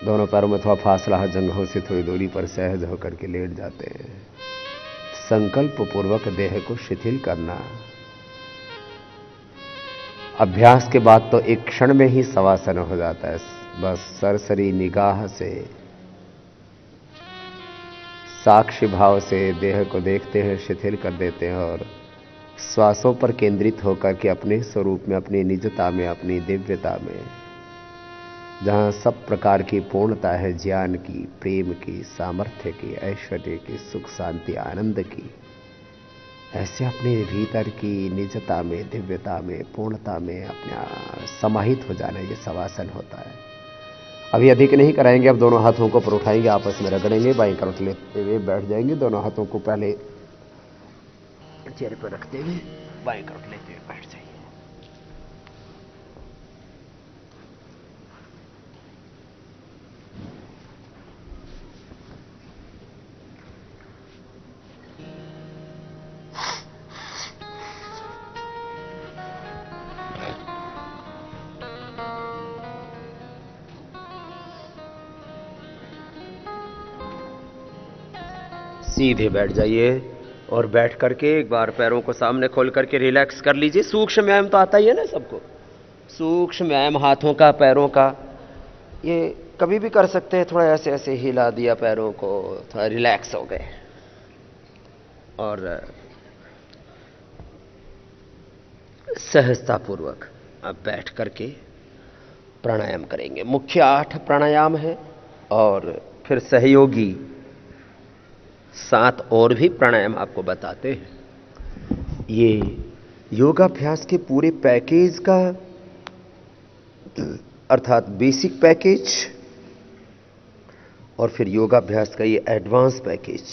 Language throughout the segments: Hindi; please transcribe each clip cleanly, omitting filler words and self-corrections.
दोनों पैरों में थोड़ा फासला है, जंघों से थोड़ी दूरी पर सहज होकर के लेट जाते हैं। संकल्प पूर्वक देह को शिथिल करना। अभ्यास के बाद तो एक क्षण में ही शवासन हो जाता है। बस सरसरी निगाह से, साक्षी भाव से देह को देखते हैं, शिथिल कर देते हैं और श्वासों पर केंद्रित होकर के अपने स्वरूप में, अपनी निजता में, अपनी दिव्यता में, जहां सब प्रकार की पूर्णता है, ज्ञान की, प्रेम की, सामर्थ्य की, ऐश्वर्य की, सुख शांति आनंद की, ऐसे अपने भीतर की निजता में, दिव्यता में, पूर्णता में अपना समाहित हो जाना, ये शवासन होता है। अभी अधिक नहीं कराएंगे। अब दोनों हाथों को ऊपर उठाएंगे, आपस में रगड़ेंगे, बाईं करवट लेते हुए बैठ जाएंगे। दोनों हाथों को पहले चेहरे पर रखते हुए बाईं करवट लेते हुए बैठ जाइए। सीधे बैठ जाइए और बैठ करके एक बार पैरों को सामने खोल करके रिलैक्स कर लीजिए। सूक्ष्म व्यायाम तो आता ही है ना सबको। सूक्ष्म व्यायाम हाथों का, पैरों का, ये कभी भी कर सकते हैं। थोड़ा ऐसे ऐसे हिला दिया पैरों को, थोड़ा रिलैक्स हो गए और सहजतापूर्वक अब बैठ करके प्राणायाम करेंगे। मुख्य 8 प्राणायाम है और फिर सहयोगी 7 और भी प्राणायाम आपको बताते हैं। ये योगाभ्यास के पूरे पैकेज का, अर्थात बेसिक पैकेज और फिर योगाभ्यास का ये एडवांस पैकेज।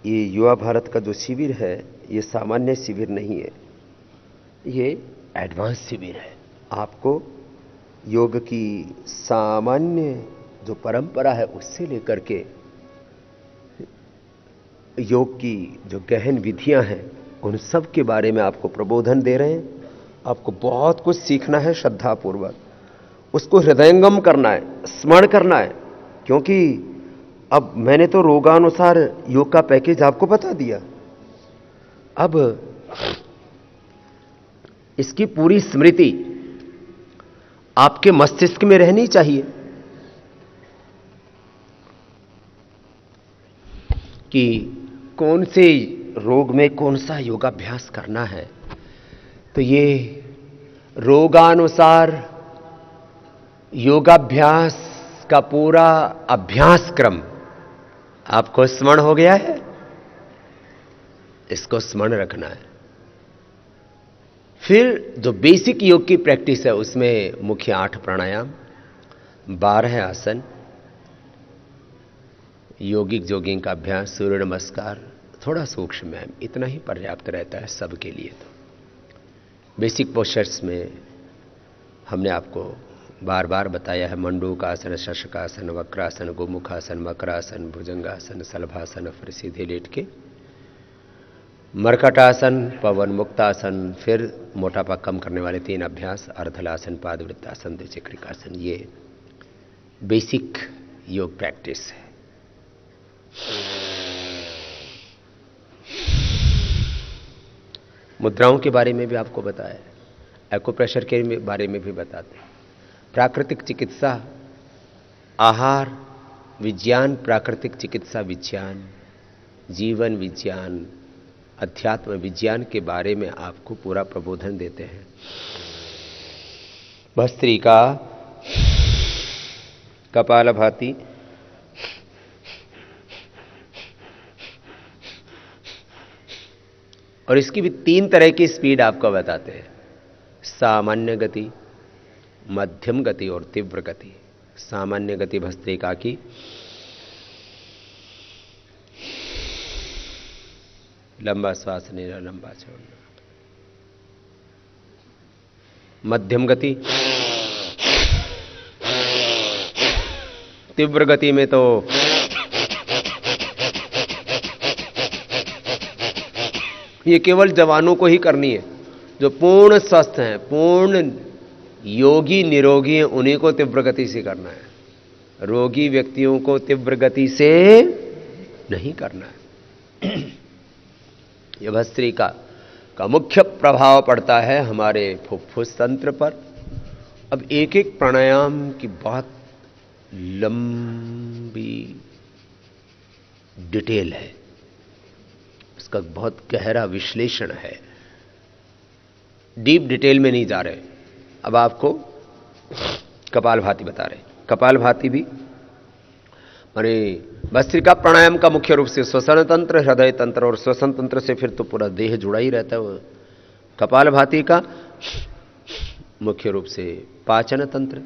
ये युवा भारत का जो शिविर है, ये सामान्य शिविर नहीं है, ये एडवांस शिविर है। आपको योग की सामान्य जो परंपरा है उससे लेकर के योग की जो गहन विधियां हैं उन सब के बारे में आपको प्रबोधन दे रहे हैं। आपको बहुत कुछ सीखना है श्रद्धापूर्वक, उसको हृदयंगम करना है, स्मरण करना है। क्योंकि अब मैंने तो रोगानुसार योग का पैकेज आपको बता दिया, अब इसकी पूरी स्मृति आपके मस्तिष्क में रहनी चाहिए कि कौन से रोग में कौन सा योगाभ्यास करना है। तो ये रोगानुसार योगाभ्यास का पूरा अभ्यास क्रम आपको स्मरण हो गया है, इसको स्मरण रखना है। फिर जो बेसिक योग की प्रैक्टिस है उसमें मुख्य 8 प्राणायाम, 12 आसन, योगिक जोगिंग का अभ्यास, सूर्य नमस्कार, थोड़ा सूक्ष्म व्यायाम, इतना ही पर्याप्त रहता है सबके लिए। तो बेसिक पोस्चर्स में हमने आपको बार बार बताया है। मंडूकासन, शशकासन, वक्रासन, गोमुखासन, मकरासन, भुजंगासन, सलभासन, फिर सीधे लेट के मरकटासन, पवन मुक्तासन, फिर मोटापा कम करने वाले 3 अभ्यास, अर्धलासन, पादवृत्तासन, द्विचक्रिकासन। ये बेसिक योग प्रैक्टिस है। मुद्राओं के बारे में भी आपको बताया, एक्यूप्रेशर के बारे में भी बताते हैं। प्राकृतिक चिकित्सा, आहार विज्ञान, प्राकृतिक चिकित्सा विज्ञान, जीवन विज्ञान, अध्यात्म विज्ञान के बारे में आपको पूरा प्रबोधन देते हैं। भस्त्रिका, कपालभाति, और इसकी भी 3 तरह की स्पीड आपको बताते हैं। सामान्य गति, मध्यम गति और तीव्र गति। सामान्य गति भस्त्रिका की, लंबा श्वास लेना, लंबा छोड़ना। मध्यम गति, तीव्र गति में तो ये केवल जवानों को ही करनी है। जो पूर्ण स्वस्थ हैं, पूर्ण योगी निरोगी हैं, उन्हीं को तीव्र गति से करना है। रोगी व्यक्तियों को तीव्र गति से नहीं करना है। यह भस्त्रिका का मुख्य प्रभाव पड़ता है हमारे फुफ्फुस तंत्र पर। अब एक एक प्राणायाम की बहुत लंबी डिटेल है, इसका बहुत गहरा विश्लेषण है, डीप डिटेल में नहीं जा रहे। अब आपको कपालभाति बता रहे। कपालभाति भी माने भस्त्रिका प्राणायाम का मुख्य रूप से श्वसन तंत्र, हृदय तंत्र और श्वसन तंत्र से फिर तो पूरा देह जुड़ा ही रहता है। कपालभाति का मुख्य रूप से पाचन तंत्र,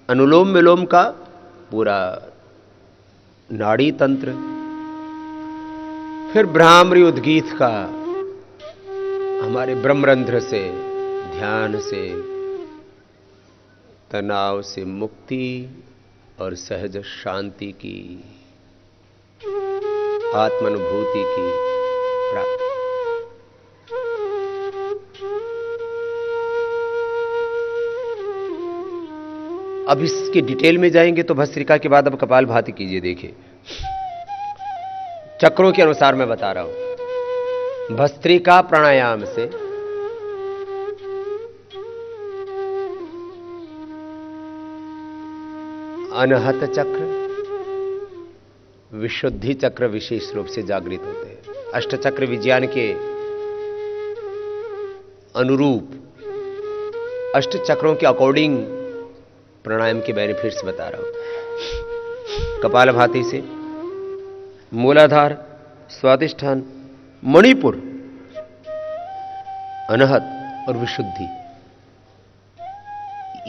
अनुलोम विलोम का पूरा नाड़ी तंत्र, फिर भ्रामरी उद्गीत का हमारे ब्रह्मरंध्र से, ध्यान से, तनाव से मुक्ति और सहज शांति की, आत्मानुभूति की प्राप्ति। अब इसके डिटेल में जाएंगे तो भस्त्रिका के बाद अब कपालभाति कीजिए। देखिए चक्रों के अनुसार मैं बता रहा हूं। भस्त्रिका प्राणायाम से अनहत चक्र, विशुद्धि चक्र विशेष रूप से जागृत होते हैं। अष्टचक्र विज्ञान के अनुरूप अष्ट चक्रों के अकॉर्डिंग प्राणायाम के बेनिफिट्स बता रहा हूं। कपालभाति से मूलाधार, स्वादिष्ठान, मणिपुर, अनहत और विशुद्धि,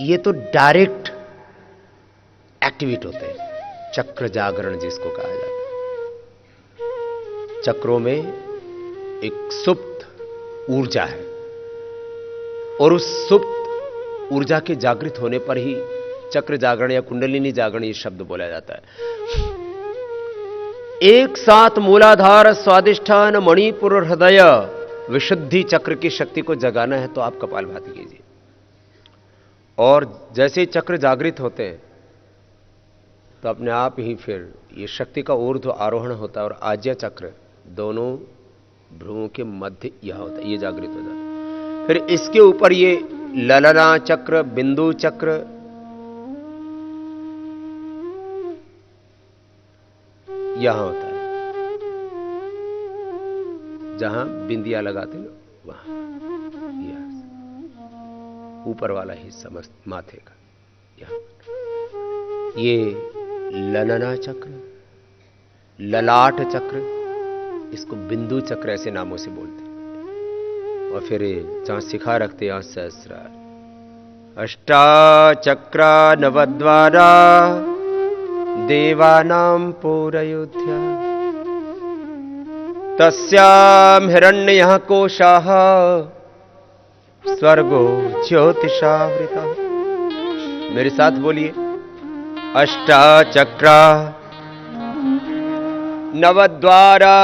ये तो डायरेक्ट एक्टिवेट होते हैं। चक्र जागरण जिसको कहा जाता है। चक्रों में एक सुप्त ऊर्जा है और उस सुप्त ऊर्जा के जागृत होने पर ही चक्र जागरण या कुंडलिनी जागरण ये शब्द बोला जाता है। एक साथ मूलाधार, स्वादिष्ठान, मणिपुर और हृदय, विशुद्धि चक्र की शक्ति को जगाना है तो आप कपालभाति कीजिए। और जैसे ही चक्र जागृत होते हैं तो अपने आप ही फिर ये शक्ति का ऊर्ध्व आरोहण होता है और आज्या चक्र दोनों भ्रुवों के मध्य यह होता है, ये जागृत हो जाता है। फिर इसके ऊपर ये ललना चक्र, बिंदु चक्र, यहां होता है जहां बिंदिया लगाते हैं वहां, ऊपर वाला हिस्सा माथे का यहां। ये ललना चक्र, ललाट चक्र, इसको बिंदु चक्र ऐसे नामों से बोलते हैं। और फिर जहां शिखा रखते हैं सहस्रार। अष्टाचक्रा नवद्वारा देवानां पूरयोध्या, तस्यां हिरण्यः कोशाः स्वर्गो ज्योतिषावृता। मेरे साथ बोलिए, अष्टाचक्रा नवद्वारा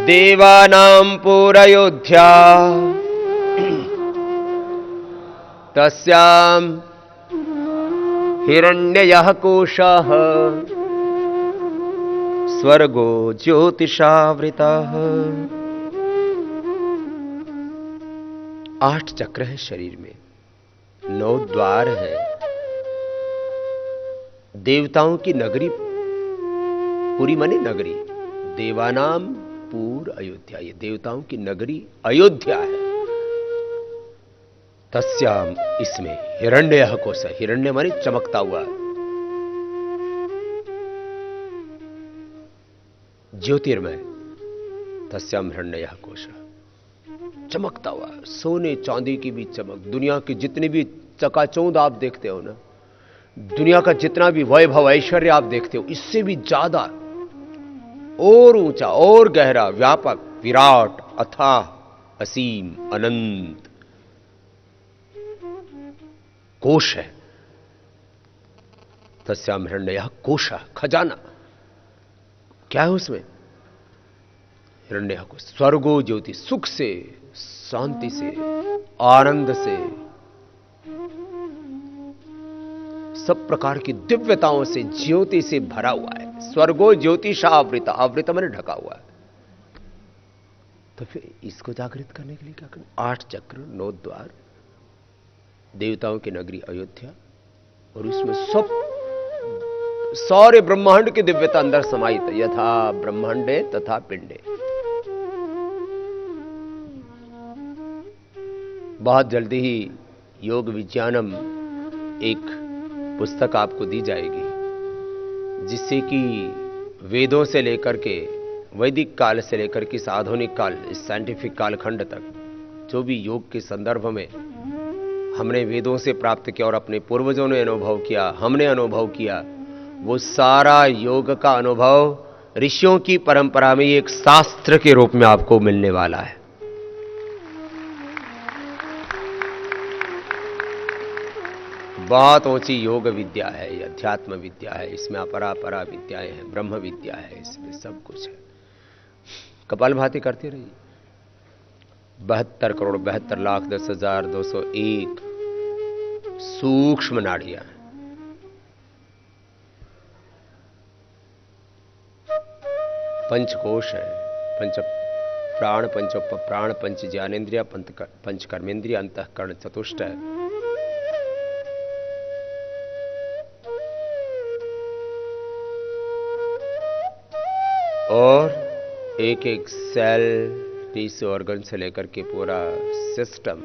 देवानां पूरयोध्या, तस्यां हिरण्यः कोशाः स्वर्गो ज्योतिषावृतः। 8 चक्र है शरीर में, 9 द्वार है। देवताओं की नगरी पुरी माने नगरी, देवानाम पूर अयोध्या, ये देवताओं की नगरी अयोध्या है। तस्याम, इसमें हिरण्यः कोश, हिरण्य माने चमकता हुआ, ज्योतिर्मय, तस्याम हिरण्यः कोश, चमकता हुआ, सोने चांदी की भी चमक। दुनिया के जितने भी चकाचौंध आप देखते हो ना, दुनिया का जितना भी वैभव ऐश्वर्य आप देखते हो, इससे भी ज्यादा और ऊंचा और गहरा, व्यापक, विराट, अथाह, असीम, अनंत कोश है। तस्याम हिरण्यः कोशः, खजाना क्या है उसमें? हिरण्यः कोश, स्वर्गो ज्योति, सुख से, शांति से, आनंद से। सब प्रकार की दिव्यताओं से, ज्योति से भरा हुआ है। स्वर्गो ज्योतिषा आवृत, आवृत मैंने ढका हुआ है। तो फिर इसको जागृत करने के लिए क्या करें? 8 चक्र, 9 द्वार, देवताओं की नगरी अयोध्या, और उसमें सब सारे ब्रह्मांड की दिव्यता अंदर समाहित है। यथा ब्रह्मांडे तथा पिंडे। बहुत जल्दी ही योग विज्ञानम एक पुस्तक आपको दी जाएगी, जिससे कि वेदों से लेकर के वैदिक काल से लेकर के आधुनिक काल, इस साइंटिफिक कालखंड तक जो भी योग के संदर्भ में हमने वेदों से प्राप्त किया और अपने पूर्वजों ने अनुभव किया, हमने अनुभव किया, वो सारा योग का अनुभव ऋषियों की परंपरा में एक शास्त्र के रूप में आपको मिलने वाला है। बहुत ऊंची योग विद्या है, ये अध्यात्म विद्या है, इसमें अपरा विद्याएं हैं, ब्रह्म विद्या है, इसमें सब कुछ है। कपालभाति करते रहिए। 72,72,10,201 सूक्ष्म नाड़ियां हैं। पंचकोश है, पंच प्राण, पंचोपप्राण, पंच ज्ञानेन्द्रिय, पंच कर्मेंद्रिय, अंतःकरण चतुष्ट है। और एक एक सेल, टिश्यू, ऑर्गन से लेकर के पूरा सिस्टम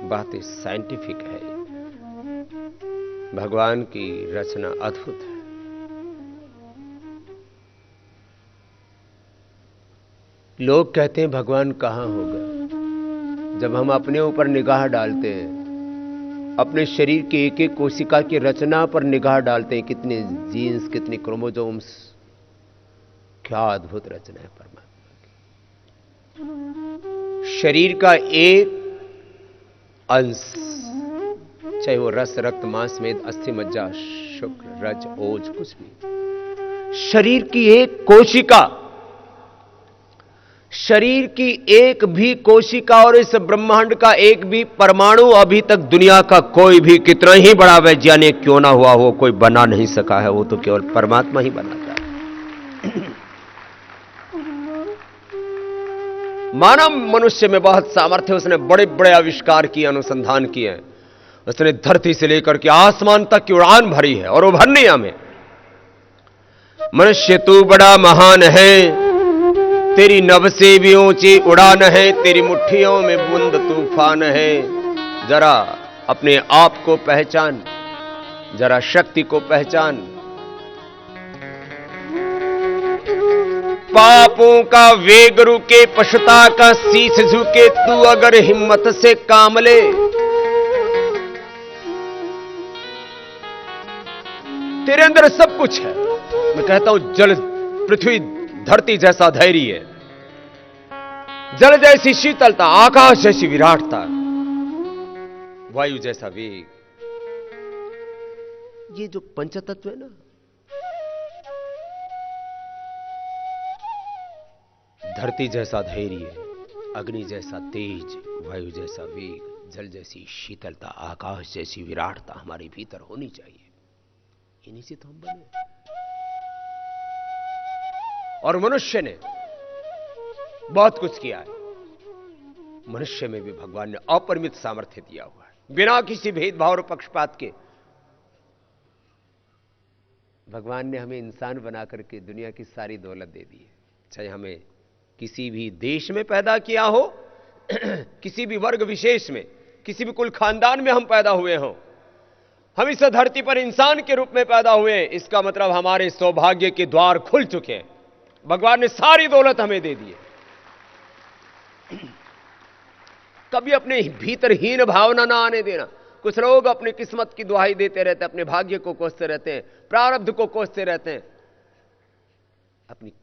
बहुत ही साइंटिफिक है। भगवान की रचना अद्भुत है। लोग कहते हैं भगवान कहां होगा? जब हम अपने ऊपर निगाह डालते हैं, अपने शरीर के एक एक कोशिका की रचना पर निगाह डालते हैं, कितने जीन्स, कितने क्रोमोसोम्स, क्या अद्भुत रचना है परमात्मा की। शरीर का एक अंश, चाहे वो रस, रक्त, मांस, मेद, अस्थि, मज्जा, शुक्र, रज, ओज, कुछ भी, शरीर की एक कोशिका, शरीर की एक भी कोशिका और इस ब्रह्मांड का एक भी परमाणु अभी तक दुनिया का कोई भी कितना ही बड़ा वैज्ञानिक क्यों ना हुआ हो, कोई बना नहीं सका है। वो तो केवल परमात्मा ही बनाता है। मानव मनुष्य में बहुत सामर्थ्य, उसने बड़े बड़े आविष्कार किए, अनुसंधान किए हैं। उसने धरती से लेकर के आसमान तक की उड़ान भरी है और उभरनी हमें। मनुष्य तू बड़ा महान है, तेरी नभ से भी ऊंची उड़ान है, तेरी मुट्ठियों में बूंद तूफान है। जरा अपने आप को पहचान, जरा शक्ति को पहचान। पापों का वेग रुके, पशुता का शीश झुके, तू अगर हिम्मत से काम ले। तेरे अंदर सब कुछ है। मैं कहता हूं जल, पृथ्वी, धरती जैसा धैर्य है, जल जैसी शीतलता, आकाश जैसी विराटता, वायु जैसा वेग। ये जो पंचतत्व है ना, धरती जैसा धैर्य, अग्नि जैसा तेज, वायु जैसा वेग, जल जैसी शीतलता, आकाश जैसी विराटता हमारे भीतर होनी चाहिए। इन्हीं से तो हम बने। और मनुष्य ने बहुत कुछ किया है। मनुष्य में भी भगवान ने अपरिमित सामर्थ्य दिया हुआ है, बिना किसी भेदभाव और पक्षपात के। भगवान ने हमें इंसान बना करके दुनिया की सारी दौलत दे दी है। चाहे हमें किसी भी देश में पैदा किया हो, किसी भी वर्ग विशेष में, किसी भी कुल खानदान में हम पैदा हुए हों, हम इस धरती पर इंसान के रूप में पैदा हुए, इसका मतलब हमारे सौभाग्य के द्वार खुल चुके हैं। भगवान ने सारी दौलत हमें दे दी है। कभी अपने भीतर हीन भावना ना आने देना। कुछ लोग अपनी किस्मत की दुहाई देते रहते हैं, अपने भाग्य को कोसते रहते हैं, प्रारब्ध को कोसते रहते हैं, अपनी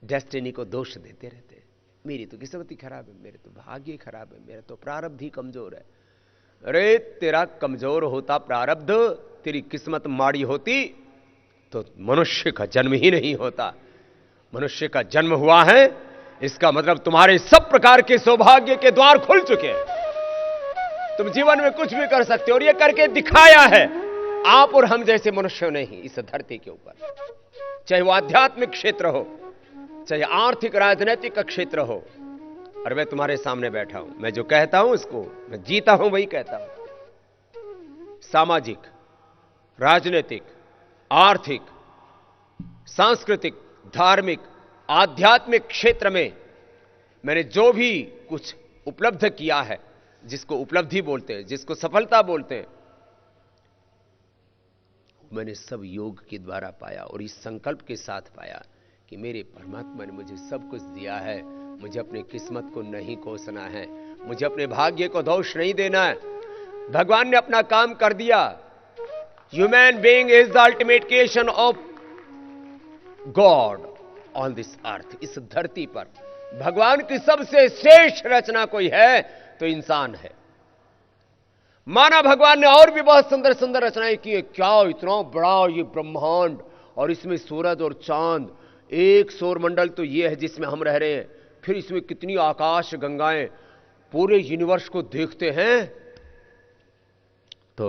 डेस्टिनी को दोष देते रहते हैं। मेरी तो किस्मत ही खराब है, मेरे तो भाग्य ही खराब है, मेरा तो प्रारब्ध ही कमजोर है। अरे तेरा कमजोर होता प्रारब्ध, तेरी किस्मत माड़ी होती तो मनुष्य का जन्म ही नहीं होता। मनुष्य का जन्म हुआ है, इसका मतलब तुम्हारे सब प्रकार के सौभाग्य के द्वार खुल चुके हैं। तुम जीवन में कुछ भी कर सकते हो और ये करके दिखाया है। आप और हम जैसे मनुष्यों ने ही इस धरती के ऊपर, चाहे वो आध्यात्मिक क्षेत्र हो, चाहे आर्थिक राजनीतिक का क्षेत्र हो, और मैं तुम्हारे सामने बैठा हूं, मैं जो कहता हूं उसको मैं जीता हूं, वही कहता हूं। सामाजिक, राजनीतिक, आर्थिक, सांस्कृतिक, धार्मिक, आध्यात्मिक क्षेत्र में मैंने जो भी कुछ उपलब्ध किया है, जिसको उपलब्धि बोलते हैं, जिसको सफलता बोलते हैं, मैंने सब योग के द्वारा पाया और इस संकल्प के साथ पाया कि मेरे परमात्मा ने मुझे सब कुछ दिया है, मुझे अपनी किस्मत को नहीं कोसना है, मुझे अपने भाग्य को दोष नहीं देना है। भगवान ने अपना काम कर दिया। Human being is the ultimate creation of God on this earth. इस धरती पर भगवान की सबसे श्रेष्ठ रचना कोई है तो इंसान है। माना भगवान ने और भी बहुत सुंदर सुंदर रचनाएं की है, क्या इतना बड़ा ये ब्रह्मांड, और इसमें सूरज और चांद, एक सौरमंडल तो ये है जिसमें हम रह रहे हैं, फिर इसमें कितनी आकाश गंगाएं, पूरे यूनिवर्स को देखते हैं तो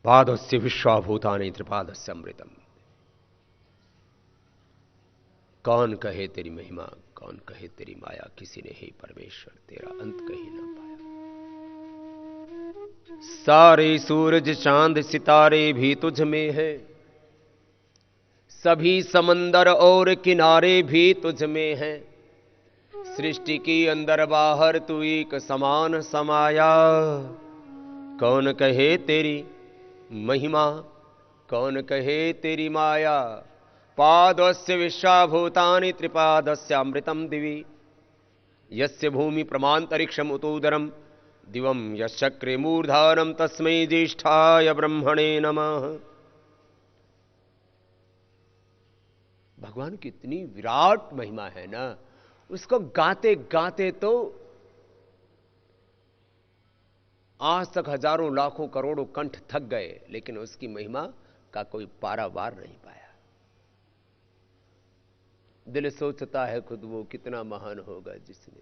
पादस्य विश्वाभूतानि त्रिपादस्य अमृतम। कौन कहे तेरी महिमा, कौन कहे तेरी माया, किसी ने ही परमेश्वर तेरा अंत कहीं ना पाया। सारे सूरज चांद सितारे भी तुझ में है, सभी समंदर और किनारे भी तुझ में है, सृष्टि की अंदर बाहर तू एक समान समाया। कौन कहे तेरी महिमा, कौन कहे तेरी माया, पादस्य विश्वाभूतानि त्रिपादस्य अमृतम दिवि, यस्य भूमि प्रमांतरिक्षम उतोदरम दिवम यश्चक्रे मूर्धानम तस्मै ज्येष्ठाय ब्रह्मणे नमः। भगवान की इतनी विराट महिमा है ना, उसको गाते गाते तो आज तक हजारों लाखों करोड़ों कंठ थक गए, लेकिन उसकी महिमा का कोई पारावार नहीं पाया। दिल सोचता है खुद वो कितना महान होगा जिसने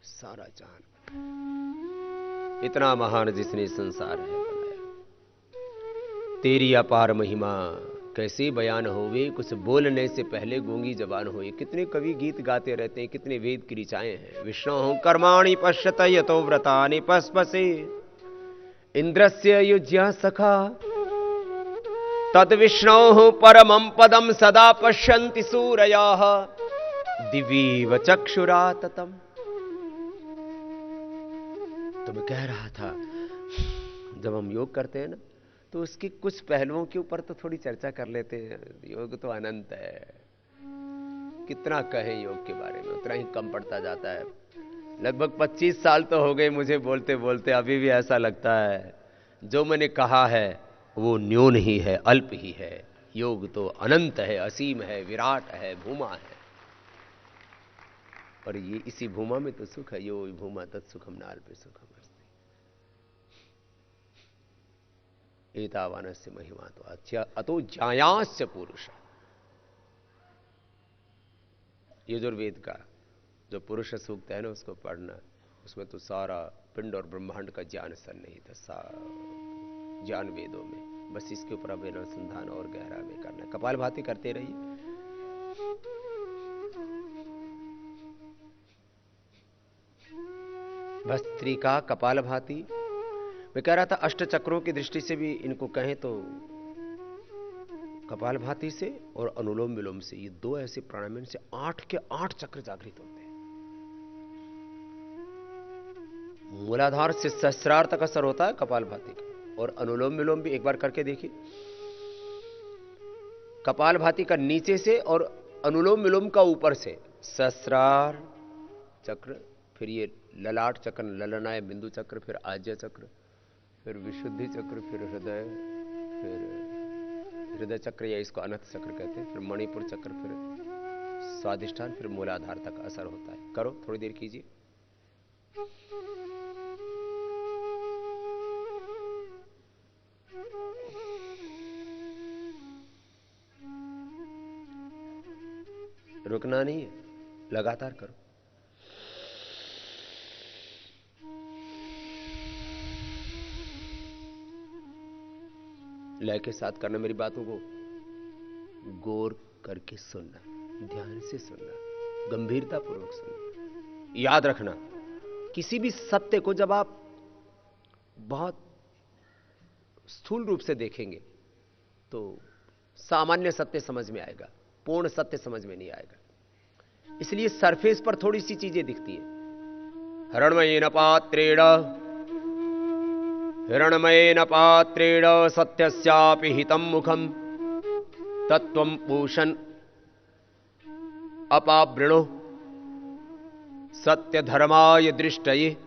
सारा जहान बनाया, इतना महान जिसने संसार है बनाया। तेरी अपार महिमा कैसे बयान होवे, कुछ बोलने से पहले गूंगी जबान होए। कितने कवि गीत गाते रहते हैं, कितने वेद की ऋचाएं हैं। विष्णु कर्माणि पश्यत यतो व्रतानि पस्पसे, इंद्रस्य युज्य सखा तद विष्णो परमं पदम सदा पश्यन्ति सूरयाः दिवीव चक्षुराततम। तो मैं कह रहा था, जब हम योग करते हैं ना, तो उसके कुछ पहलुओं के ऊपर तो थोड़ी चर्चा कर लेते हैं। योग तो अनंत है, कितना कहें योग के बारे में, उतना ही कम पड़ता जाता है। लगभग 25 साल तो हो गए मुझे बोलते बोलते, अभी भी ऐसा लगता है जो मैंने कहा है वो न्यून ही है, अल्प ही है। योग तो अनंत है, असीम है, विराट है, भूमा है। और ये इसी भूमा में तो सुख है। यो भूमा तत्सुखम नाल्पे सुखम अस्ति, एतावानस्य महिमा तो अतो ज्यायास्य पुरुष। यजुर्वेद का जो पुरुष सूक्त है ना, उसको पढ़ना, उसमें तो सारा पिंड और ब्रह्मांड का ज्ञान सन्निहित है, ज्ञान वेदों में। बस इसके ऊपर अब अनुसंधान और गहरा में करना है। कपालभाति करते रहिए। भस्त्रिका कपालभाति। मैं कह रहा था अष्ट चक्रों की दृष्टि से भी इनको कहें तो कपालभाति से और अनुलोम विलोम से, ये दो ऐसे प्राणायाम से 8 के 8 चक्र जागृत होते हैं। मूलाधार से सहस्रार तक असर होता है कपालभाति का, और अनुलोम विलोम भी एक बार करके देखिए। कपालभाति का नीचे से और अनुलोम विलोम का ऊपर से, सहस्रार चक्र, फिर ये ललाट चक्र, ललनाय बिंदु चक्र, फिर आज्य चक्र, फिर विशुद्धि चक्र, फिर हृदय, फिर हृदय चक्र या इसको अनंत चक्र कहते हैं, फिर मणिपुर चक्र, फिर स्वादिष्ठान, फिर मूलाधार तक असर होता है। करो, थोड़ी देर कीजिए। रुकना नहीं है, लगातार करो। लय के साथ करना, मेरी बातों को गौर करके सुनना, ध्यान से सुनना, गंभीरता पूर्वक सुनना। याद रखना, किसी भी सत्य को जब आप बहुत स्थूल रूप से देखेंगे तो सामान्य सत्य समझ में आएगा, पूर्ण सत्य समझ में नहीं आएगा। इसलिए सरफेस पर थोड़ी सी चीजें दिखती है। हिरण्मयेन पात्रेण सत्यस्यापि हितं मुखं तत्त्वं पूषन् अपावृणो सत्यधर्माय दृष्टये।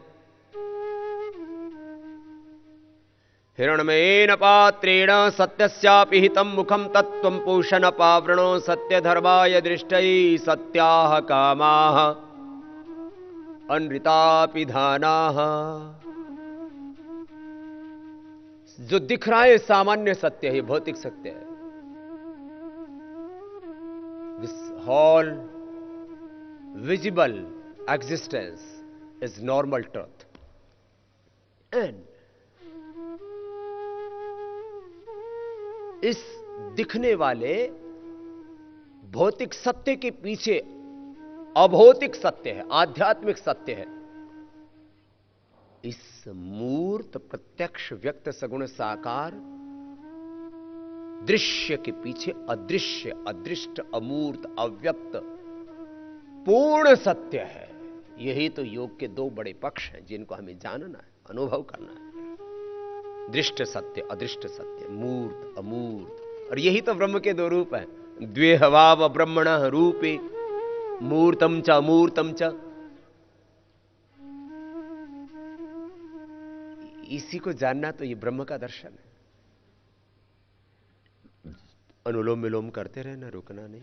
हिरण्मयेन पात्रेण सत्यस्यापि हितं मुखं तत्त्वं पूषन् अपावृणो सत्यधर्माय दृष्टये। सत्याः कामाः अनृतापि धानाः। जो दिख रहा है सामान्य सत्य है, भौतिक सत्य है। This whole visible existence is normal truth, and इस दिखने वाले भौतिक सत्य के पीछे अभौतिक सत्य है, आध्यात्मिक सत्य है। इस मूर्त प्रत्यक्ष व्यक्त सगुण साकार दृश्य के पीछे अदृश्य, अदृष्ट, अमूर्त, अव्यक्त पूर्ण सत्य है। यही तो योग के दो बड़े पक्ष हैं जिनको हमें जानना है, अनुभव करना है। दृष्ट सत्य, अदृष्ट सत्य, मूर्त, अमूर्त। और यही तो ब्रह्म के दो रूप हैं। द्वेहवाव ब्रह्मणः रूपे मूर्तम च अमूर्तम च। इसी को जानना तो ये ब्रह्म का दर्शन है। अनुलोम विलोम करते रहना, रुकना नहीं।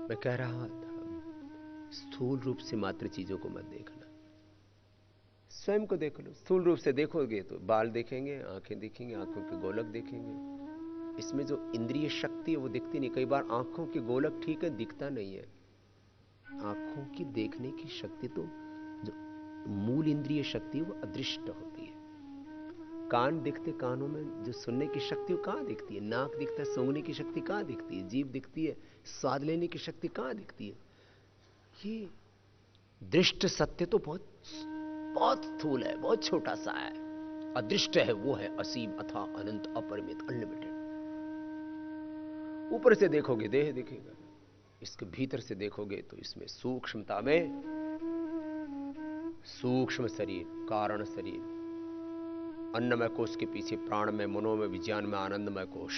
मैं कह रहा था, स्थूल रूप से मात्र चीजों को मत देखना, स्वयं को देख लो। स्थूल रूप से देखोगे तो बाल देखेंगे, आंखें देखेंगे, आंखों के गोलक देखेंगे। इसमें जो इंद्रिय शक्ति है वो दिखती नहीं। कई बार आंखों के गोलक ठीक है, दिखता नहीं है। आंखों की देखने की शक्ति तो जो मूल इंद्रिय शक्ति है वो अदृष्ट होती है। कान दिखते, कानों में जो सुनने की शक्ति वो कहां दिखती है? नाक दिखता है, सूंघने की शक्ति कहां दिखती है? जीभ दिखती है, स्वाद लेने की शक्ति कहां दिखती है? ये दृष्ट सत्य तो बहुत बहुत स्थूल है, बहुत छोटा सा है। अदृष्ट है, वो है असीम, अथाह, अनंत, अपरिमित, अनलिमिटेड। ऊपर से देखोगे देह दिखेगा, इसके भीतर से देखोगे तो इसमें सूक्ष्मता में सूक्ष्म शरीर, कारण शरीर, अन्नमय कोश के पीछे प्राणमय, मनोमय, विज्ञान में आनंदमय कोश,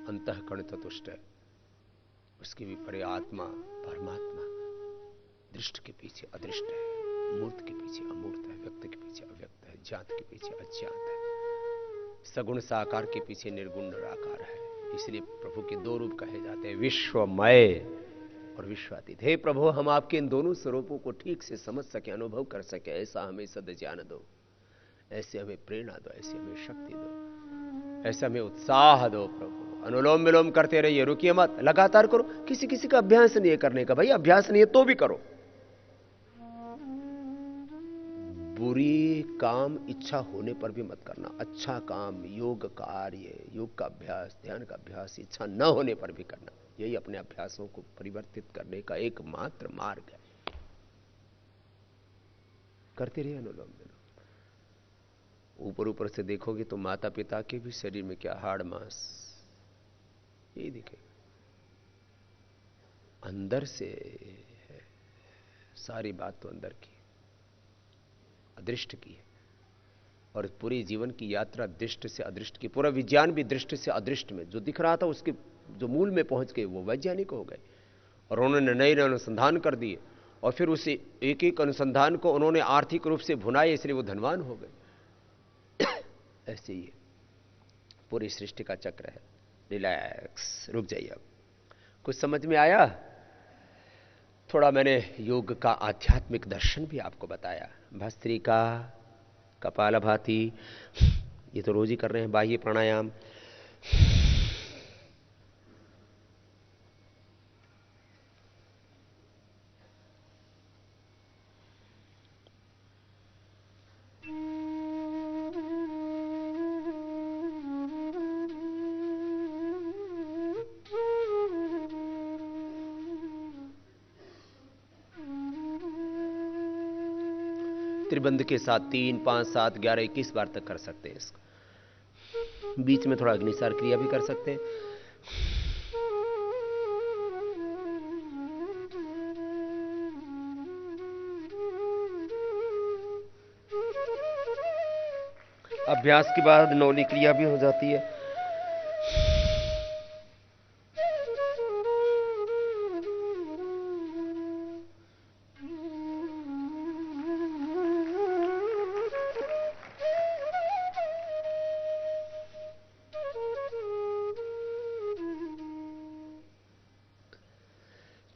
अंतःकरण चतुष्ट है, उसके भी परे आत्मा, परमात्मा। दृष्ट के पीछे अदृष्ट है, मूर्त के पीछे अमूर्त है, व्यक्त के पीछे अव्यक्त है, ज्ञात के पीछे अज्ञात है, सगुण साकार के पीछे निर्गुण निराकार है। इसलिए प्रभु के दो रूप कहे जाते हैं, विश्वमय और विश्वातीत। हे प्रभु, हम आपके इन दोनों स्वरूपों को ठीक से समझ सके, अनुभव कर सके, ऐसा हमें सद ज्ञान दो, ऐसे हमें प्रेरणा दो, ऐसे हमें शक्ति दो, ऐसे हमें उत्साह दो प्रभु। अनुलोम विलोम करते रहिए, रुकिए मत, लगातार करो। किसी किसी का अभ्यास नहीं है करने का, भाई अभ्यास नहीं है तो भी करो। बुरी काम इच्छा होने पर भी मत करना। अच्छा काम, योग कार्य, योग का अभ्यास, ध्यान का अभ्यास इच्छा न होने पर भी करना। यही अपने अभ्यासों को परिवर्तित करने का एकमात्र मार्ग है। करते रहिए अनुलोम विलोम। ऊपर ऊपर से देखोगे तो माता पिता के भी शरीर में क्या हाड़ मांस यही दिखेगा, अंदर से है। सारी बात तो अंदर की, अदृष्ट की है। और पूरी जीवन की यात्रा दृष्ट से अदृष्ट की। पूरा विज्ञान भी दृष्ट से अदृष्ट में, जो दिख रहा था उसके जो मूल में पहुंच गए वो वैज्ञानिक हो गए, और उन्होंने नए नए अनुसंधान कर दिए, और फिर उसे एक एक अनुसंधान को उन्होंने आर्थिक रूप से भुनाए, इसलिए वो धनवान हो गए। ऐसे ही पूरी सृष्टि का चक्र है। रिलैक्स, रुक जाइए। अब कुछ समझ में आया? थोड़ा मैंने योग का आध्यात्मिक दर्शन भी आपको बताया। भस्त्रिका, कपालभाति, ये तो रोज ही कर रहे हैं। बाह्य प्राणायाम, त्रिबंध के साथ 3, 5, 7, 11, 21 बार तक कर सकते हैं इसको। बीच में थोड़ा अग्निसार क्रिया भी कर सकते हैं। अभ्यास के बाद नौली क्रिया भी हो जाती है।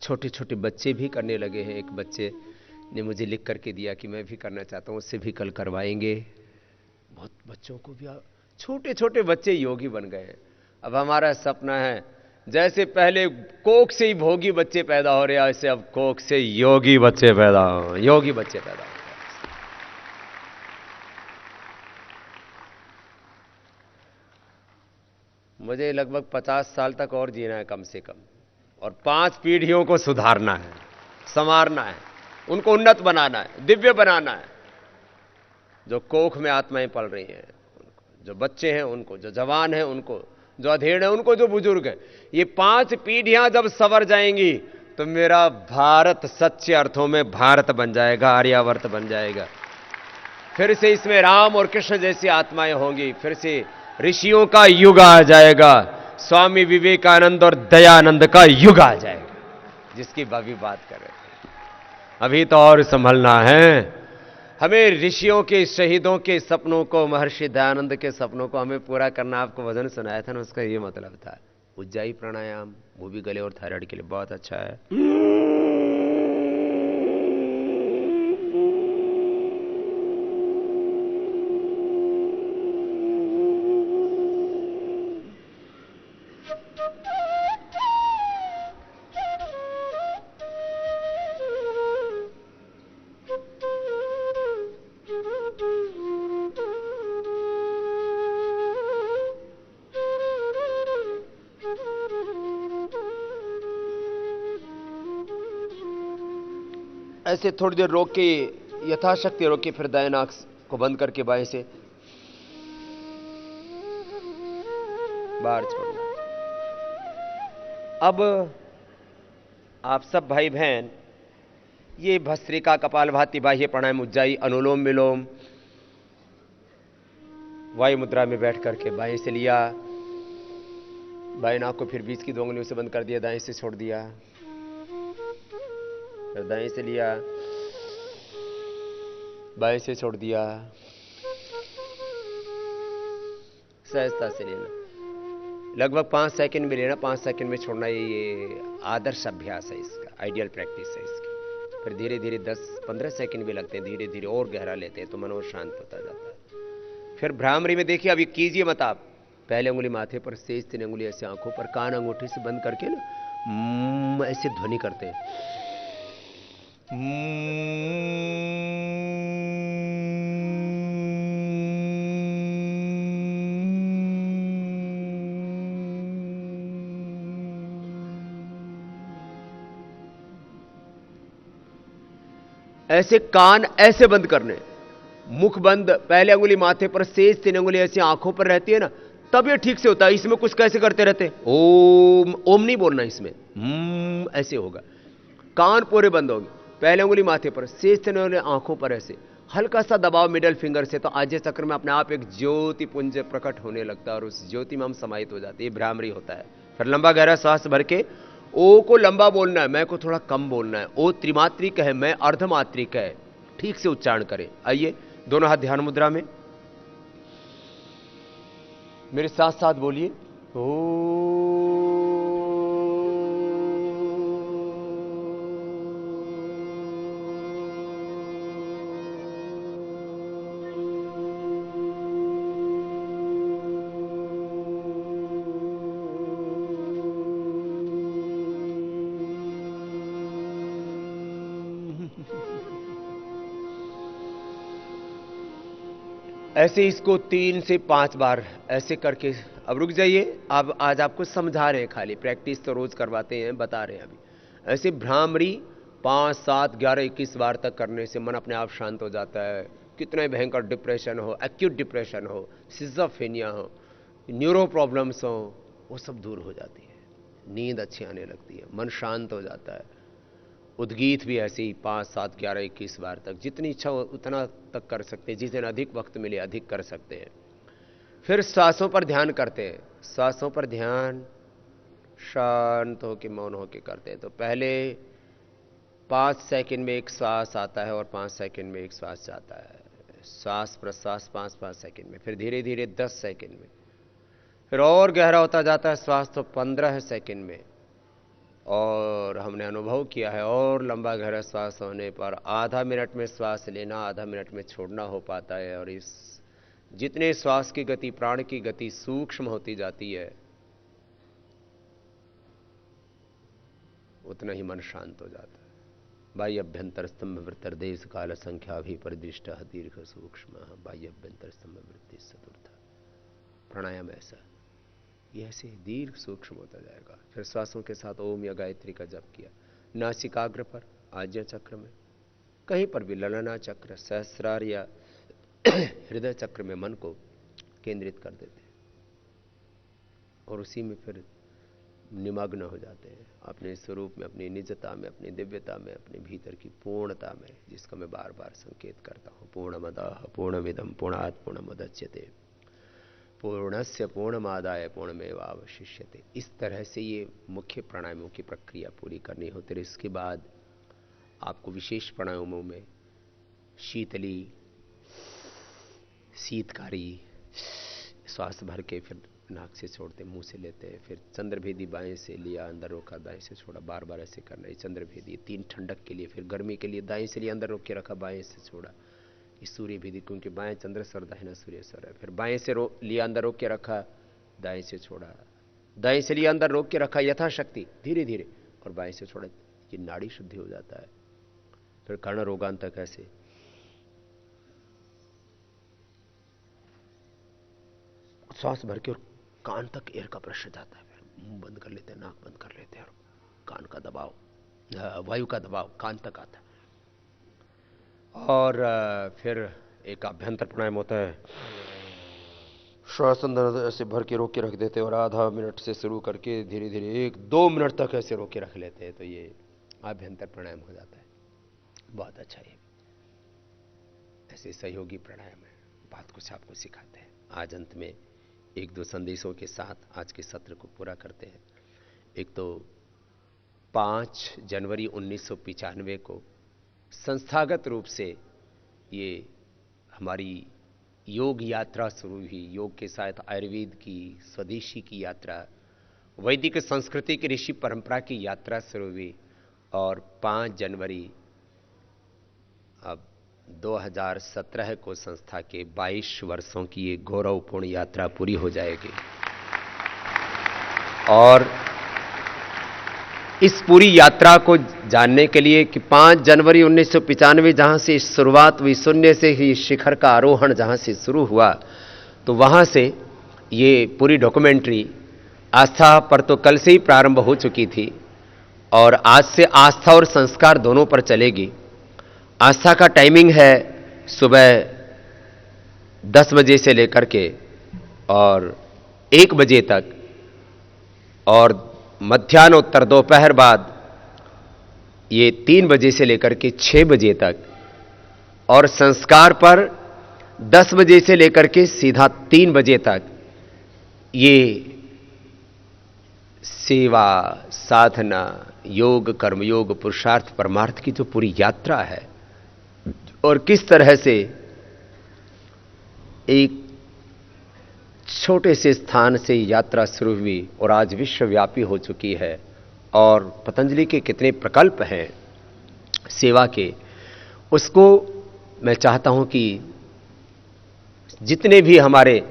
छोटे छोटे बच्चे भी करने लगे हैं। एक बच्चे ने मुझे लिख करके दिया कि मैं भी करना चाहता हूं, उससे भी कल करवाएंगे। बहुत बच्चों को भी, छोटे छोटे बच्चे योगी बन गए हैं। अब हमारा सपना है, जैसे पहले कोख से ही भोगी बच्चे पैदा हो रहे हैं, ऐसे अब कोख से योगी बच्चे पैदा हो, योगी बच्चे पैदा हो। मुझे लगभग 50 साल तक और जीना है कम से कम, और 5 पीढ़ियों को सुधारना है, संवारना है, उनको उन्नत बनाना है, दिव्य बनाना है। जो कोख में आत्माएं पल रही हैं, जो बच्चे हैं उनको, जो जवान हैं उनको, जो अधेड़ हैं उनको, जो बुजुर्ग हैं, ये 5 पीढ़ियां जब संवर जाएंगी तो मेरा भारत सच्चे अर्थों में भारत बन जाएगा, आर्यावर्त बन जाएगा। फिर से इसमें राम और कृष्ण जैसी आत्माएं होंगी, फिर से ऋषियों का युग आ जाएगा, स्वामी विवेकानंद और दयानंद का युग आ जाएगा, जिसकी भाभी बात कर रहे थे। अभी तो और संभलना है हमें। ऋषियों के, शहीदों के सपनों को, महर्षि दयानंद के सपनों को हमें पूरा करना। आपको वजन सुनाया था ना, उसका ये मतलब था। उज्जाई प्राणायाम, वो भी गले और थायराइड के लिए बहुत अच्छा है। ऐसे थोड़ी देर रोक के, यथाशक्ति रोक के, फिर दाएं आंख को बंद करके बाएं से बाहर छोड़ना। अब आप सब भाई बहन ये भस्त्रिका, कपालभाति, बाह्य प्राणायाम, उज्जाई, अनुलोम विलोम, वायु मुद्रा में बैठ करके बाएं से लिया, बाएं नाक को फिर बीच की 2 उंगलियों से बंद कर दिया, दाएं से छोड़ दिया, फिर दाएं से लिया, बाएं से छोड़ दिया, सहजता से लेना। लगभग 5 सेकंड में लेना, 5 सेकंड में छोड़ना। ये आदर्श अभ्यास है इसका, आइडियल प्रैक्टिस है इसकी। फिर धीरे धीरे 10-15 सेकंड भी लगते हैं, धीरे धीरे और गहरा लेते हैं तो मन और शांत होता जाता है। फिर भ्रामरी में देखिए, अभी कीजिए मत आप। पहले उंगली माथे पर, शेष 3 उंगली ऐसे आंखों पर, कान अंगूठे से बंद करके ना ऐसे ध्वनि करते हैं। ऐसे कान ऐसे बंद करने, मुख बंद, पहले उंगली माथे पर, शेष 3 उंगली ऐसे आंखों पर रहती है ना, तब ये ठीक से होता है। इसमें कुछ कैसे करते रहते हैं, ओम ओम नहीं बोलना इसमें, ऐसे होगा। कान पूरे बंद होंगे, पहले उंगली माथे पर, शेष 3 उंगली आंखों पर, ऐसे हल्का सा दबाव मिडल फिंगर से, तो आज्य चक्र में अपने आप एक ज्योति पुंज प्रकट होने लगता है और उस ज्योति में हम समाहित हो जाते हैं। भ्रामरी होता है। फिर लंबा गहरा सांस भर के, ओ को लंबा बोलना है, मैं को थोड़ा कम बोलना है। ओ त्रिमात्रिक है, मैं अर्धमात्रिक है, ठीक से उच्चारण करें। आइए, दोनों हाथ ध्यान मुद्रा में, मेरे साथ साथ बोलिए, ओ। ऐसे इसको 3 से 5 बार ऐसे करके, अब रुक जाइए। अब आज आपको समझा रहे हैं, खाली प्रैक्टिस तो रोज करवाते हैं, बता रहे हैं अभी। ऐसे भ्रामरी 5, 7, 11, 21 बार तक करने से मन अपने आप शांत हो जाता है। कितना ही भयंकर डिप्रेशन हो, एक्यूट डिप्रेशन हो, सिज़ोफ्रेनिया हो, न्यूरो प्रॉब्लम्स हो, वो सब दूर हो जाती है। नींद अच्छी आने लगती है, मन शांत हो जाता है। उद्गीत भी ऐसे ही 5, 7, 11, 21 बार तक, जितनी इच्छा हो उतना तक कर सकते हैं। जिस दिन अधिक वक्त मिले अधिक कर सकते हैं। फिर श्वासों पर ध्यान करते हैं। श्वासों पर ध्यान शांत होकर मौन होकर करते हैं। तो पहले 5 सेकंड में एक श्वास आता है और 5 सेकंड में एक श्वास जाता है। श्वास प्रश्वास 5-5 सेकंड में, फिर धीरे धीरे 10 सेकंड में, फिर और गहरा होता जाता है श्वास तो 15 सेकंड में। और हमने अनुभव किया है और लंबा गहरा श्वास होने पर आधा मिनट में श्वास लेना, आधा मिनट में छोड़ना हो पाता है। और इस जितने श्वास की गति, प्राण की गति सूक्ष्म होती जाती है, उतना ही मन शांत हो जाता है। बाह्य अभ्यंतर स्तंभ वृत्तर्देश काल संख्या भी परिदृष्ट दीर्घ सूक्ष्म बाह्य अभ्यंतर स्तंभ वृत्ति चतुर्थ। प्राणायाम ऐसा, ये ऐसे दीर्घ सूक्ष्म होता जाएगा। फिर श्वासों के साथ ओम या गायत्री का जप किया। नासिकाग्र पर, आज्ञा चक्र में, कहीं पर भी, ललना चक्र, सहस्रार या हृदय चक्र में मन को केंद्रित कर देते हैं और उसी में फिर निमग्न हो जाते हैं अपने स्वरूप में, अपनी निजता में, अपनी दिव्यता में, अपने भीतर की पूर्णता में, जिसका मैं बार बार संकेत करता हूँ। पूर्णमदः पूर्णमिदं पूर्णात् पूर्णमुदच्यते पूर्णस्य पूर्णमादाय पूर्णमेवावशिष्यते। इस तरह से ये मुख्य प्राणायामों की प्रक्रिया पूरी करनी होती है। इसके बाद आपको विशेष प्राणायामों में शीतली, शीतकारी श्वास भर के फिर नाक से छोड़ते, मुंह से लेते हैं। फिर चंद्रभेदी, बाएं से लिया अंदर रोका, दाएं से छोड़ा, बार बार ऐसे करना है। चंद्रभेदी 3 ठंडक के लिए, फिर गर्मी के लिए दाएं से लिया अंदर रोक के रखा, बाएं से छोड़ा। इस सूर्य भेदी, क्योंकि बाएं चंद्र स्वर, दाहिना सूर्य स्वर है। फिर बाएं से लिया अंदर रोक के रखा, दाएं से छोड़ा, दाएं से लिया अंदर रोक के रखा यथाशक्ति, धीरे धीरे, और बाएं से छोड़ा। ये नाड़ी शुद्धि हो जाता है। फिर कर्ण रोगान तक ऐसे श्वास भर के और कान तक एयर का प्रेशर जाता है। फिर मुंह बंद कर लेते हैं, नाक बंद कर लेते हैं और कान का दबाव, वायु का दबाव कान तक आता है। और फिर एक अभ्यंतर प्राणायाम होता है। श्वास अंदर ऐसे भर के रोक के रख देते हैं और आधा मिनट से शुरू करके धीरे धीरे 1-2 मिनट तक ऐसे रोक के रख लेते हैं। तो ये अभ्यंतर प्राणायाम हो जाता है। बहुत अच्छा है। ऐसे सहयोगी प्राणायाम है, बात कुछ आपको सिखाते हैं। आज अंत में 1-2 संदेशों के साथ आज के सत्र को पूरा करते हैं। एक तो 5 जनवरी 1995 को संस्थागत रूप से ये हमारी योग यात्रा शुरू हुई। योग के साथ आयुर्वेद की, स्वदेशी की यात्रा, वैदिक संस्कृति की ऋषि परंपरा की यात्रा शुरू हुई। और 5 जनवरी अब 2017 को संस्था के 22 वर्षों की ये गौरवपूर्ण यात्रा पूरी हो जाएगी। और इस पूरी यात्रा को जानने के लिए कि 5 जनवरी 1995 जहां से शुरुआत हुई, शून्य से ही शिखर का आरोहण जहां से शुरू हुआ, तो वहां से ये पूरी डॉक्यूमेंट्री आस्था पर तो कल से ही प्रारंभ हो चुकी थी और आज से आस्था और संस्कार दोनों पर चलेगी। आस्था का टाइमिंग है सुबह 10 बजे से लेकर के और 1 बजे तक, और मध्यान्होत्तर दोपहर बाद ये 3 बजे से लेकर के 6 बजे तक, और संस्कार पर 10 बजे से लेकर के सीधा 3 बजे तक ये सेवा, साधना, योग, कर्मयोग, पुरुषार्थ, परमार्थ की जो पूरी यात्रा है, और किस तरह से एक छोटे से स्थान से यात्रा शुरू हुई और आज विश्वव्यापी हो चुकी है। और पतंजलि के कितने प्रकल्प हैं सेवा के, उसको मैं चाहता हूं कि जितने भी हमारे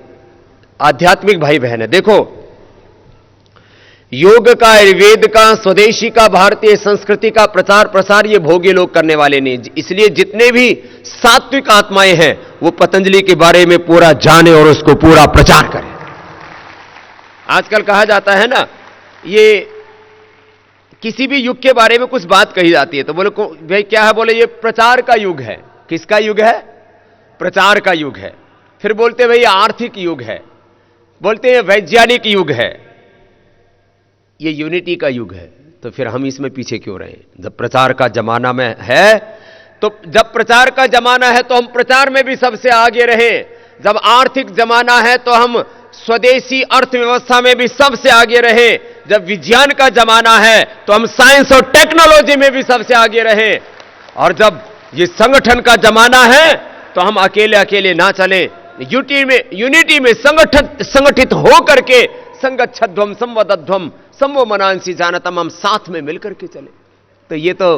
आध्यात्मिक भाई बहन हैं, देखो योग का, आयुर्वेद का, स्वदेशी का, भारतीय संस्कृति का प्रचार प्रसार ये भोगी लोग करने वाले नहीं। इसलिए जितने भी सात्विक आत्माएं हैं वो पतंजलि के बारे में पूरा जाने और उसको पूरा प्रचार करें। आजकल कहा जाता है ना, ये किसी भी युग के बारे में कुछ बात कही जाती है तो बोले भाई क्या है, बोले ये प्रचार का युग है। किसका युग है? प्रचार का युग है। फिर बोलते भाई आर्थिक युग है, बोलते हैं वैज्ञानिक युग है, ये यूनिटी का युग है। तो फिर हम इसमें पीछे क्यों रहे? जब प्रचार का जमाना में है, तो जब प्रचार का जमाना है तो हम प्रचार में भी सबसे आगे रहे। जब आर्थिक जमाना है तो हम स्वदेशी अर्थव्यवस्था में भी सबसे आगे रहे। जब विज्ञान का जमाना है तो हम साइंस और टेक्नोलॉजी में भी सबसे आगे रहे। और जब ये संगठन का जमाना है तो हम अकेले अकेले ना चले, यूनिटी में संगठित हो करके संगच्छध्वम संवदध्वम समो मनांसी जानतम, हम साथ में मिलकर के चले। तो ये तो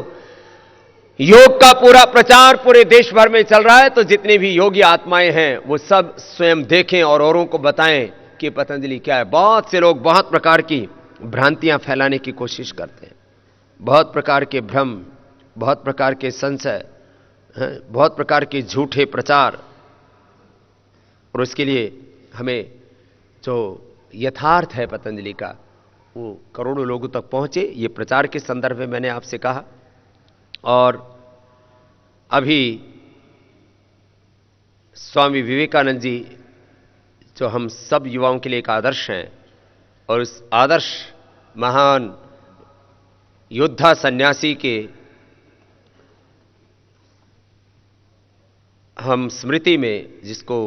योग का पूरा प्रचार पूरे देश भर में चल रहा है। तो जितने भी योगी आत्माएं हैं वो सब स्वयं देखें और औरों को बताएं कि पतंजलि क्या है। बहुत से लोग बहुत प्रकार की भ्रांतियां फैलाने की कोशिश करते हैं, बहुत प्रकार के भ्रम, बहुत प्रकार के संशय, बहुत प्रकार के झूठे प्रचार। और उसके लिए हमें जो यथार्थ है पतंजलि का वो करोड़ों लोगों तक पहुंचे। ये प्रचार के संदर्भ में मैंने आपसे कहा। और अभी स्वामी विवेकानंद जी जो हम सब युवाओं के लिए एक आदर्श हैं, और उस आदर्श महान योद्धा सन्यासी के हम स्मृति में जिसको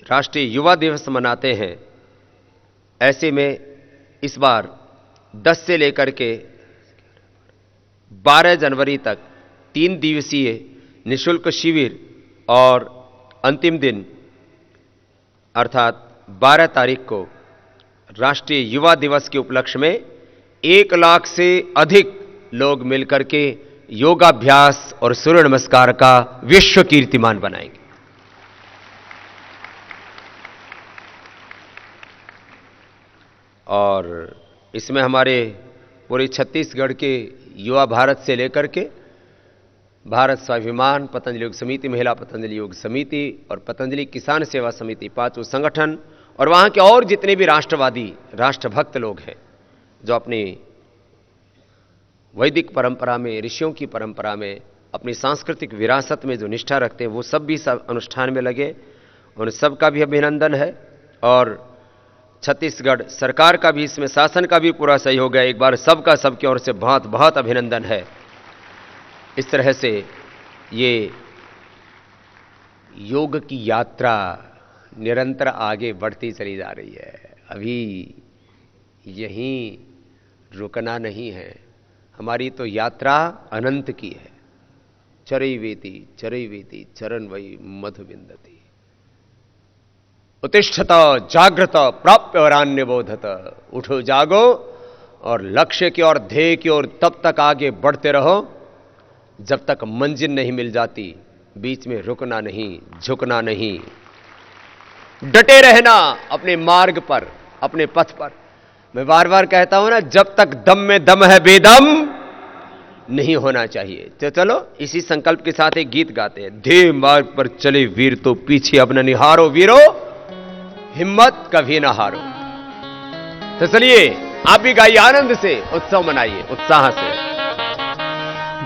राष्ट्रीय युवा दिवस मनाते हैं, ऐसे में इस बार 10 से लेकर के 12 जनवरी तक 3 दिवसीय निःशुल्क शिविर और अंतिम दिन अर्थात 12 तारीख को राष्ट्रीय युवा दिवस के उपलक्ष्य में 1 लाख से अधिक लोग मिलकर के योगाभ्यास और सूर्य नमस्कार का विश्व कीर्तिमान बनाएंगे। और इसमें हमारे पूरे छत्तीसगढ़ के युवा भारत से लेकर के भारत स्वाभिमान, पतंजलि योग समिति, महिला पतंजलि योग समिति और पतंजलि किसान सेवा समिति, 5 संगठन और वहाँ के और जितने भी राष्ट्रवादी राष्ट्रभक्त लोग हैं जो अपनी वैदिक परंपरा में, ऋषियों की परंपरा में, अपनी सांस्कृतिक विरासत में जो निष्ठा रखते हैं, वो सब भी सब अनुष्ठान में लगे। उन सब का भी अभिनंदन है। और छत्तीसगढ़ सरकार का भी, इसमें शासन का भी पूरा सहयोग है। एक बार सबका सबकी ओर से बहुत बहुत अभिनंदन है। इस तरह से ये योग की यात्रा निरंतर आगे बढ़ती चली जा रही है। अभी यहीं रुकना नहीं है, हमारी तो यात्रा अनंत की है। चरैवेति चरण वै मधु विंदति, उत्तिष्ठत जागृत प्राप्य वरान्य बोधत। उठो जागो और लक्ष्य की ओर, ध्येय की ओर तब तक आगे बढ़ते रहो जब तक मंजिल नहीं मिल जाती। बीच में रुकना नहीं, झुकना नहीं, डटे रहना अपने मार्ग पर, अपने पथ पर। मैं बार बार कहता हूं ना, जब तक दम में दम है बेदम नहीं होना चाहिए। तो चलो इसी संकल्प के साथ एक गीत गाते हैं। ध्येय मार्ग पर चले वीर तो पीछे अब न निहारो वीरो, हिम्मत कभी न हारो। तो चलिए आप भी गाइए, आनंद से उत्सव मनाइए, उत्साह से।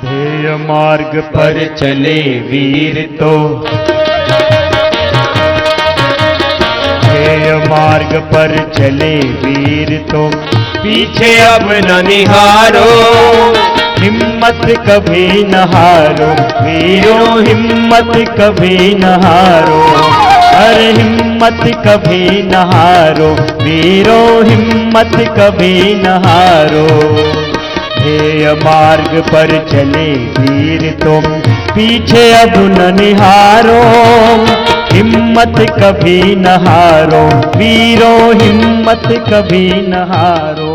ध्येय मार्ग पर चले वीर तो, ध्येय मार्ग पर चले वीर तो पीछे अब न निहारो, हिम्मत कभी न हारो वीरों, हिम्मत कभी न हारो। अरे हिम्मत कभी न हारो वीरों, हिम्मत कभी न हारो। ध्येय मार्ग पर चले वीर तुम पीछे अब न निहारो, हिम्मत कभी न हारो वीरों, हिम्मत कभी न हारो।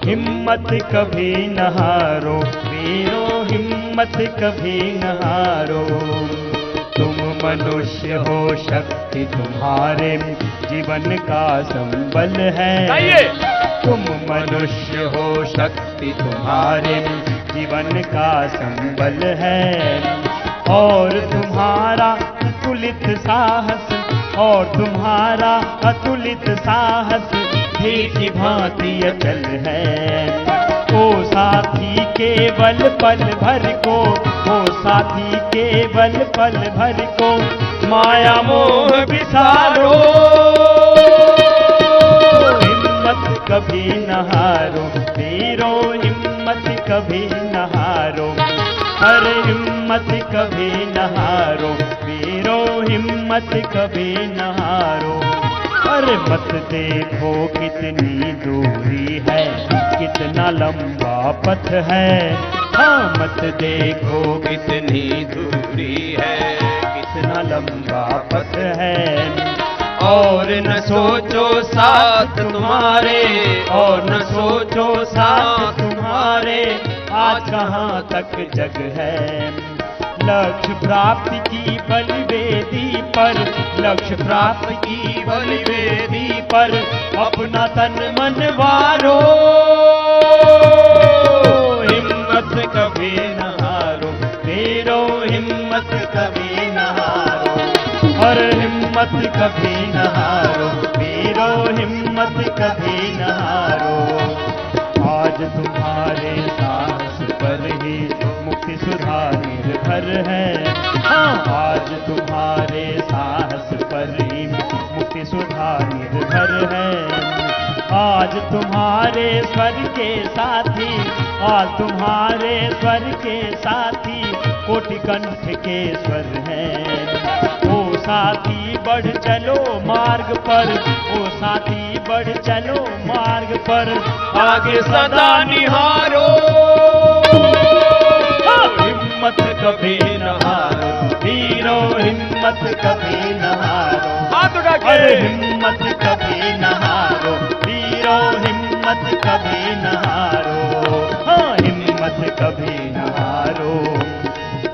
हिम्मत कभी न हारो वीरों, हिम्मत कभी न हारो। तुम मनुष्य हो, शक्ति तुम्हारे जीवन का संबल है। तुम मनुष्य हो, शक्ति तुम्हारे जीवन का संबल है। और तुम्हारा अतुलित साहस, और तुम्हारा अतुलित साहस ध्येय की भांति अचल है। ओ साथी केवल पल भर को, ओ साथी केवल पल भर को माया मोह बिसारो। हिम्मत कभी न हारो वीरों, हिम्मत कभी न हारो। अरे हिम्मत कभी न हारो वीरों, हिम्मत कभी न हारो। अरे मत देखो कितनी दूरी है, कितना लंबा पथ है। हाँ मत देखो कितनी दूरी है, कितना लंबा पथ है। और न सोचो साथ तुम्हारे, और न सोचो साथ तुम्हारे आज कहाँ तक जग है। लक्ष्य प्राप्ति की बलिवेदी पर, लक्ष्य प्राप्ति की बलिवेदी पर अपना तन मन वारो। हिम्मत कभी न हारो वीरों, हिम्मत कभी न हारो। और हिम्मत कभी न हारो वीरों, हिम्मत कभी न हारो। आज तुम्हारे साहस पर ही मुक्ति सुधा निर्भर है। हाँ आज तुम्हारे साहस पर ही मुक्ति सुधा निर्भर है। आज तुम्हारे स्वर के साथी, आज तुम्हारे स्वर के साथी कोटि कंठ के स्वर हैं। ओ साथी बढ़ चलो मार्ग पर, ओ साथी बढ़ चलो मार्ग पर आगे सदा निहारो। हिम्मत कभी न हारो वीरों, हिम्मत कभी न हारो। अरे हिम्मत कभी न हारो वीरों, हिम्मत कभी न हारो। हाँ हिम्मत कभी न हारो,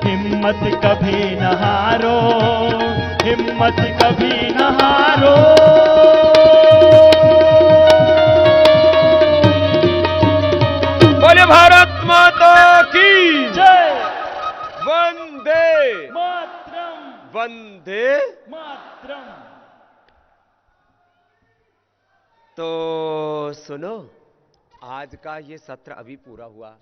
हिम्मत कभी न हारो, हिम्मत कभी न हारो। बोले भारत माता की जय। वंदे मातरम, वंदे। मातरम। तो सुनो, आज का ये सत्र अभी पूरा हुआ।